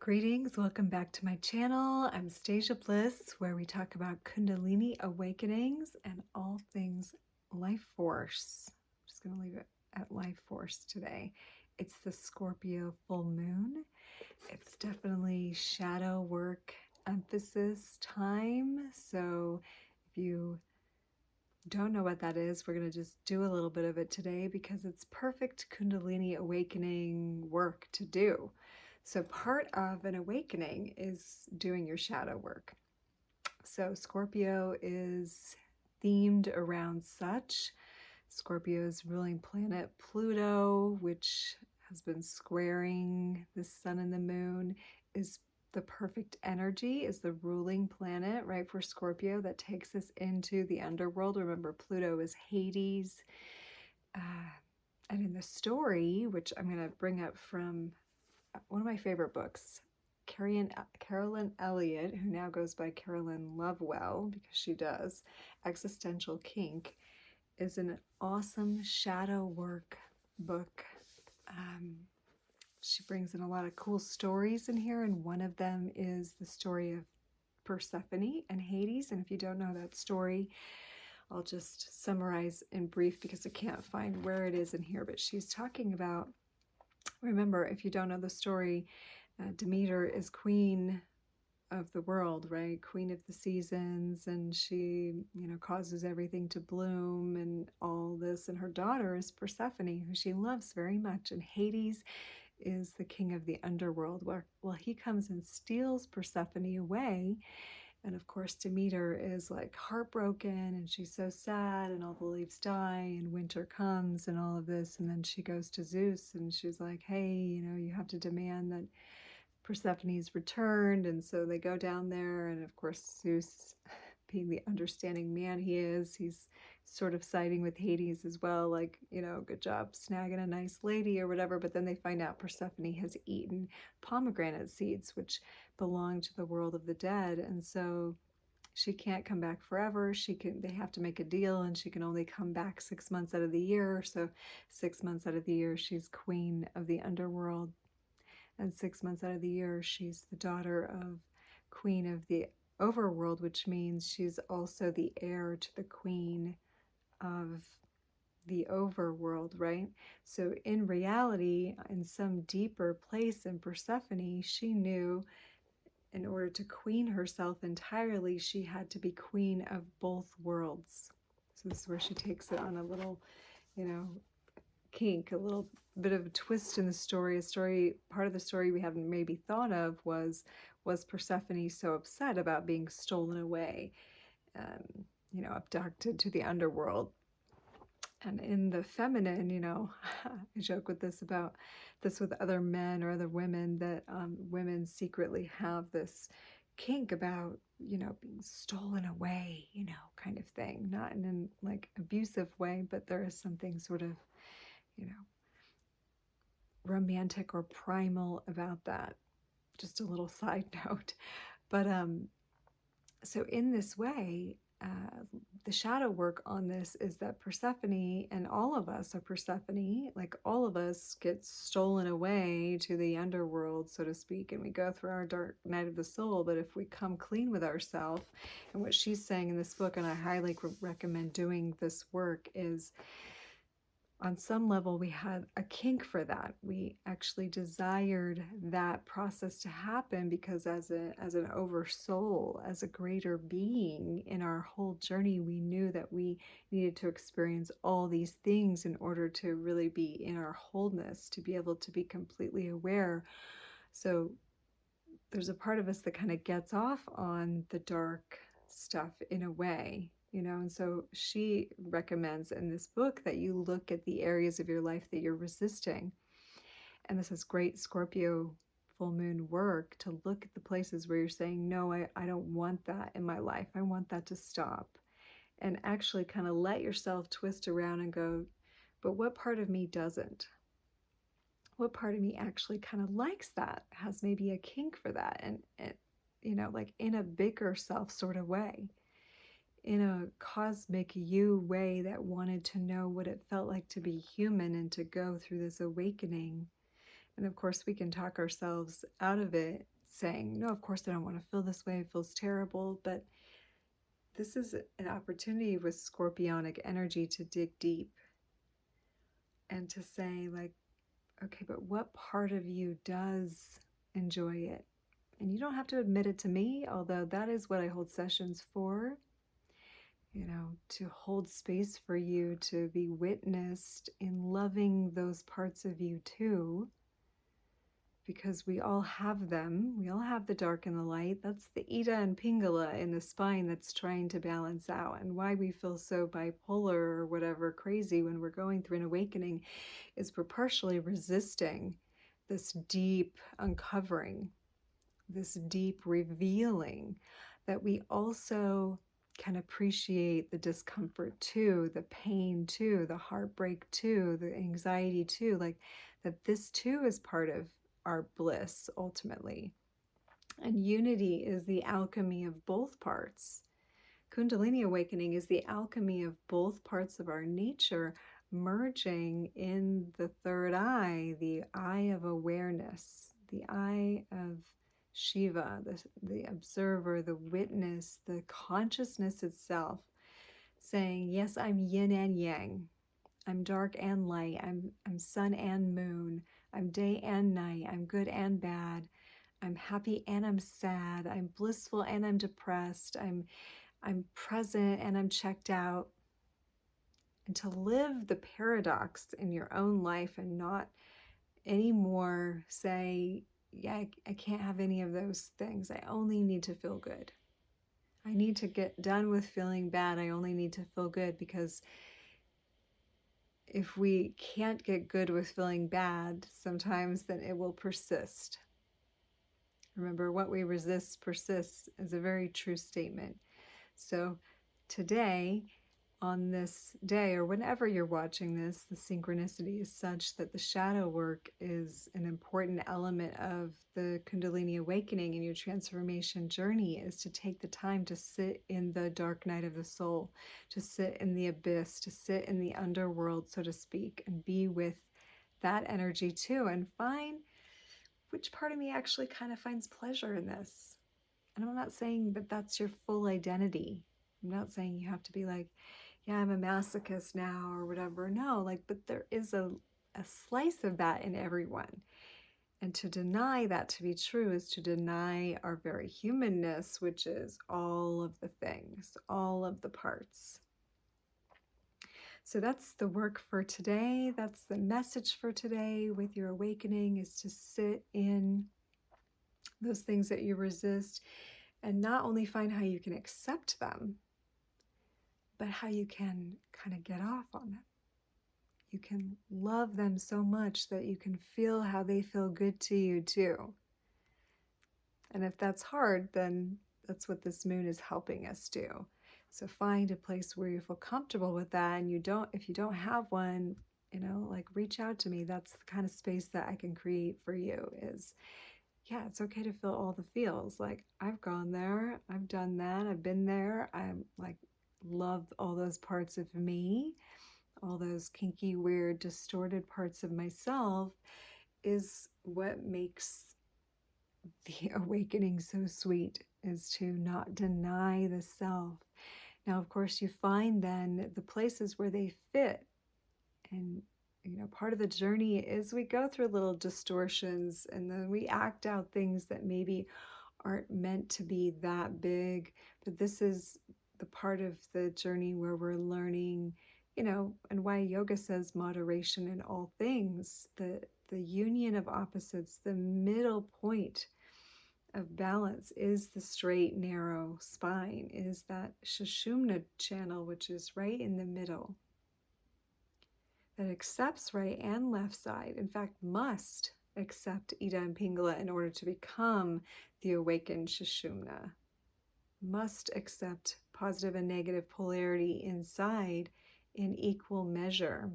Greetings, welcome back to my channel. I'm StasiaBliss, where we talk about Kundalini awakenings and all things life force. I'm just going to leave it at life force today. It's the Scorpio full moon. It's definitely shadow work emphasis time. So if you don't know what that is, we're going to just do a little bit of it today because it's perfect Kundalini awakening work to do. So part of an awakening is doing your shadow work. So Scorpio is themed around such. Scorpio's ruling planet Pluto, which has been squaring the sun and the moon, is the perfect energy, is the ruling planet, right, for Scorpio that takes us into the underworld. Remember, Pluto is Hades. And in the story, which I'm going to bring up from one of my favorite books, Carolyn Elliott, who now goes by Carolyn Lovewell because she does, Existential Kink, is an awesome shadow work book. She brings in a lot of cool stories in here, and one of them is the story of Persephone and Hades. And if you don't know that story, I'll just summarize in brief because I can't find where it is in here, but she's talking about, remember, if you don't know the story, Demeter is queen of the world, right? Queen of the seasons, and she, causes everything to bloom and all this. And her daughter is Persephone, who she loves very much. And Hades is the king of the underworld. Well, he comes and steals Persephone away. And of course, Demeter is like heartbroken and she's so sad, and all the leaves die and winter comes and all of this. And then she goes to Zeus and she's like, hey, you have to demand that Persephone's returned. And so they go down there, and of course Zeus, being the understanding man he is, he's sort of siding with Hades as well, like, good job snagging a nice lady or whatever. But then they find out Persephone has eaten pomegranate seeds, which belong to the world of the dead, and so she can't come back forever. They have to make a deal, and she can only come back 6 months out of the year. So 6 months out of the year she's queen of the underworld, and 6 months out of the year she's the daughter of queen of the overworld, which means she's also the heir to the queen of the overworld, right? So in reality, in some deeper place in Persephone, she knew in order to queen herself entirely, she had to be queen of both worlds. So this is where she takes it on a little, kink, a little bit of a twist in the story. Part of the story we haven't maybe thought of was Persephone so upset about being stolen away, abducted to the underworld. And in the feminine, I joke with this about this with other men or other women, that women secretly have this kink about, being stolen away, kind of thing. Not in an like abusive way, but there is something sort of, romantic or primal about that. Just a little side note. But so in this way, the shadow work on this is that Persephone, and all of us are Persephone, like all of us get stolen away to the underworld, so to speak, and we go through our dark night of the soul. But if we come clean with ourselves, and what she's saying in this book, and I highly recommend doing this work, is on some level we had a kink for that. We actually desired that process to happen because as an oversoul, as a greater being in our whole journey, we knew that we needed to experience all these things in order to really be in our wholeness, to be able to be completely aware. So there's a part of us that kind of gets off on the dark stuff in a way, and so she recommends in this book that you look at the areas of your life that you're resisting. And this is great Scorpio full moon work, to look at the places where you're saying, no, I don't want that in my life. I want that to stop. And actually kind of let yourself twist around and go, but what part of me doesn't? What part of me actually kind of likes that, has maybe a kink for that, and like in a bigger self sort of way, in a cosmic you way, that wanted to know what it felt like to be human and to go through this awakening. And of course we can talk ourselves out of it saying, no, of course I don't want to feel this way. It feels terrible. But this is an opportunity with Scorpionic energy to dig deep and to say, like, okay, but what part of you does enjoy it? And you don't have to admit it to me, although that is what I hold sessions for, to hold space for you to be witnessed in loving those parts of you too, because we all have them. We all have the dark and the light. That's the Ida and Pingala in the spine that's trying to balance out. And why we feel so bipolar or whatever crazy when we're going through an awakening is we're partially resisting this deep uncovering, this deep revealing, that we also can appreciate the discomfort too, the pain too, the heartbreak too, the anxiety too, like that this too is part of our bliss ultimately. And unity is the alchemy of both parts. Kundalini awakening is the alchemy of both parts of our nature merging in the third eye, the eye of awareness, the eye of Shiva, the observer, the witness, the consciousness itself, saying, yes, I'm yin and yang. I'm dark and light. I'm sun and moon. I'm day and night. I'm good and bad. I'm happy and I'm sad. I'm blissful and I'm depressed. I'm present and I'm checked out. And to live the paradox in your own life and not anymore say, yeah, I can't have any of those things. I only need to feel good. I need to get done with feeling bad. I only need to feel good, because if we can't get good with feeling bad sometimes, then it will persist. Remember, what we resist persists is a very true statement. So today, on this day, or whenever you're watching this, the synchronicity is such that the shadow work is an important element of the Kundalini awakening in your transformation journey, is to take the time to sit in the dark night of the soul, to sit in the abyss, to sit in the underworld, so to speak, and be with that energy too, and find which part of me actually kind of finds pleasure in this. And I'm not saying that that's your full identity. I'm not saying you have to be like, yeah, I'm a masochist now or whatever. No, like, but there is a slice of that in everyone. And to deny that to be true is to deny our very humanness, which is all of the things, all of the parts. So that's the work for today. That's the message for today with your awakening, is to sit in those things that you resist and not only find how you can accept them, but how you can kind of get off on them. You can love them so much that you can feel how they feel good to you too. And if that's hard, then that's what this moon is helping us do. So find a place where you feel comfortable with that. And if you don't have one, like, reach out to me. That's the kind of space that I can create for you. Is, yeah, it's okay to feel all the feels. Like, I've gone there, I've done that, I've been there. I'm like, love all those parts of me, all those kinky, weird, distorted parts of myself, is what makes the awakening so sweet, is to not deny the self. Now, of course, you find then the places where they fit. And, part of the journey is we go through little distortions, and then we act out things that maybe aren't meant to be that big. But this is the part of the journey where we're learning, and why yoga says moderation in all things, the union of opposites, the middle point of balance is the straight, narrow spine, is that Sushumna channel, which is right in the middle, that accepts right and left side. In fact, must accept Ida and Pingala in order to become the awakened Sushumna. Must accept positive and negative polarity inside in equal measure.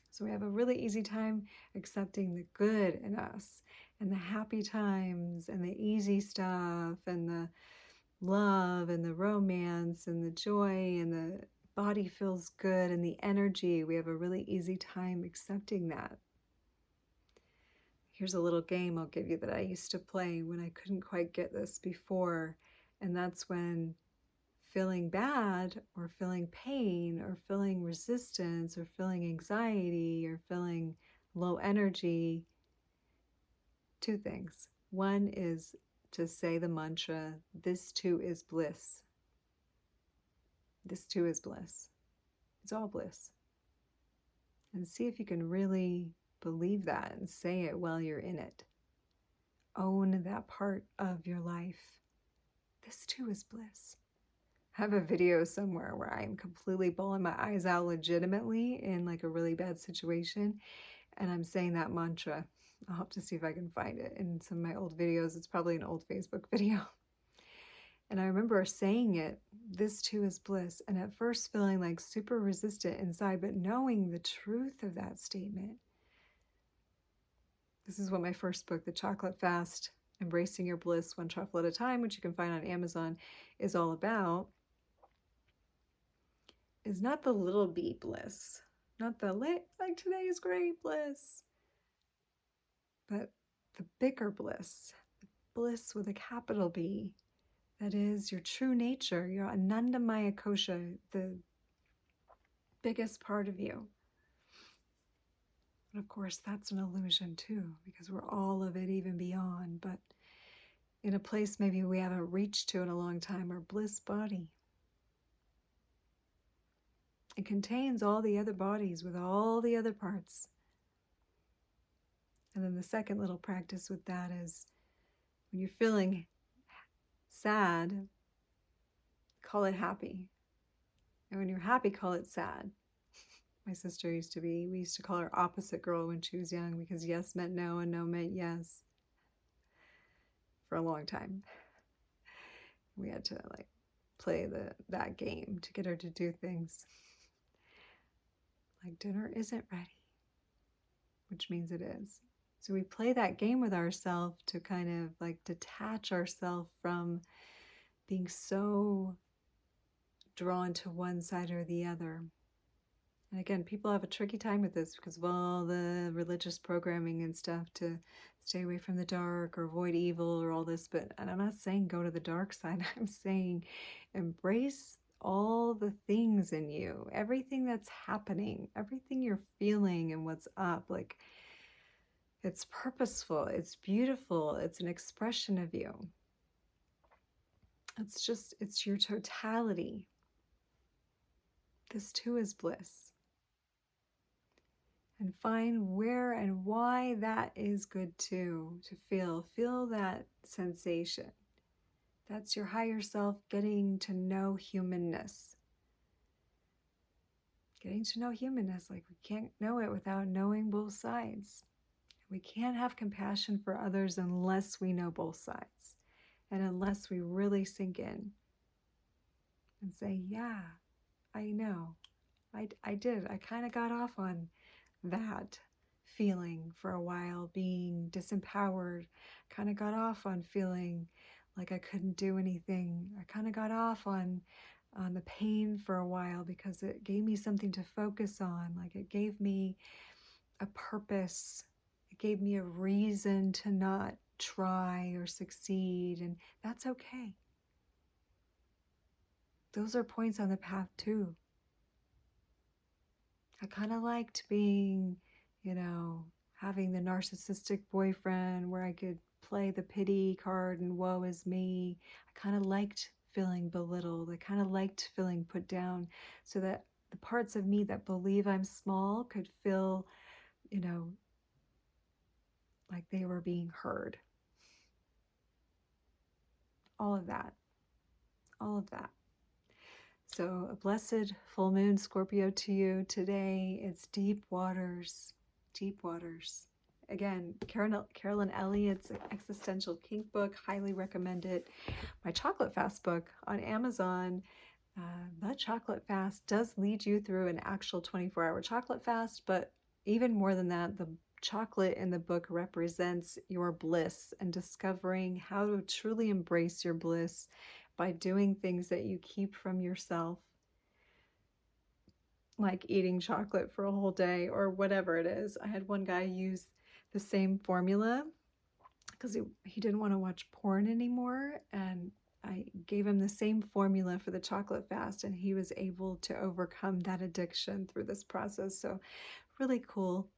So we have a really easy time accepting the good in us, and the happy times, and the easy stuff, and the love, and the romance, and the joy, and the body feels good, and the energy. We have a really easy time accepting that. Here's a little game I'll give you that I used to play when I couldn't quite get this before. And that's when feeling bad or feeling pain or feeling resistance or feeling anxiety or feeling low energy, two things. One is to say the mantra, this too is bliss. This too is bliss. It's all bliss. And see if you can really believe that and say it while you're in it. Own that part of your life. This too is bliss. I have a video somewhere where I'm completely bawling my eyes out legitimately in like a really bad situation. And I'm saying that mantra. I'll have to see if I can find it in some of my old videos. It's probably an old Facebook video. And I remember saying it, this too is bliss. And at first feeling like super resistant inside, but knowing the truth of that statement. This is what my first book, The Chocolate Fast, Embracing Your Bliss One Truffle at a Time, which you can find on Amazon, is all about. Is not the little b bliss, not the like today is great bliss, but the bigger bliss, the bliss with a capital B. That is your true nature, your Anandamaya Kosha, the biggest part of you. And of course, that's an illusion too, because we're all of it, even beyond. But in a place maybe we haven't reached to in a long time, our bliss body. It contains all the other bodies with all the other parts. And then the second little practice with that is when you're feeling sad, call it happy. And when you're happy, call it sad. My sister we used to call her opposite girl when she was young because yes meant no and no meant yes for a long time. We had to like play that game to get her to do things. Like dinner isn't ready, which means it is. So we play that game with ourselves to kind of like detach ourselves from being so drawn to one side or the other. And again, people have a tricky time with this because of all the religious programming and stuff to stay away from the dark or avoid evil or all this. But and I'm not saying go to the dark side. I'm saying embrace all the things in you, everything that's happening, everything you're feeling and what's up. Like it's purposeful, it's beautiful, it's an expression of you. It's your totality. This too is bliss. And find where and why that is good too, to feel that sensation. That's your higher self getting to know humanness. Getting to know humanness, like we can't know it without knowing both sides. We can't have compassion for others unless we know both sides. And unless we really sink in and say, yeah, I know. I did. I kind of got off on that feeling for a while, being disempowered. Kind of got off on feeling like I couldn't do anything. I kind of got off on the pain for a while because it gave me something to focus on. Like it gave me a purpose. It gave me a reason to not try or succeed, and that's okay. Those are points on the path too. I kind of liked being, having the narcissistic boyfriend where I could play the pity card and woe is me. I kind of liked feeling belittled. I kind of liked feeling put down so that the parts of me that believe I'm small could feel, like they were being heard. All of that. All of that. So a blessed full moon Scorpio to you today. It's deep waters, deep waters. Again, Carolyn Elliott's Existential Kink book, highly recommend it. My Chocolate Fast book on Amazon. The Chocolate Fast does lead you through an actual 24-hour chocolate fast, but even more than that, the chocolate in the book represents your bliss and discovering how to truly embrace your bliss by doing things that you keep from yourself, like eating chocolate for a whole day or whatever it is. I had one guy use the same formula because he didn't want to watch porn anymore. And I gave him the same formula for the chocolate fast, and he was able to overcome that addiction through this process. So really cool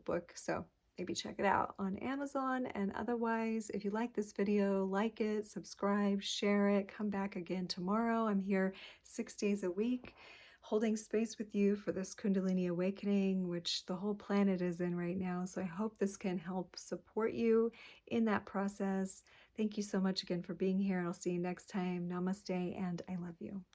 book. So maybe check it out on Amazon. And otherwise, if you like this video, like it, subscribe, share it, come back again tomorrow. I'm here 6 days a week, holding space with you for this Kundalini awakening, which the whole planet is in right now. So I hope this can help support you in that process. Thank you so much again for being here. I'll see you next time. Namaste, and I love you.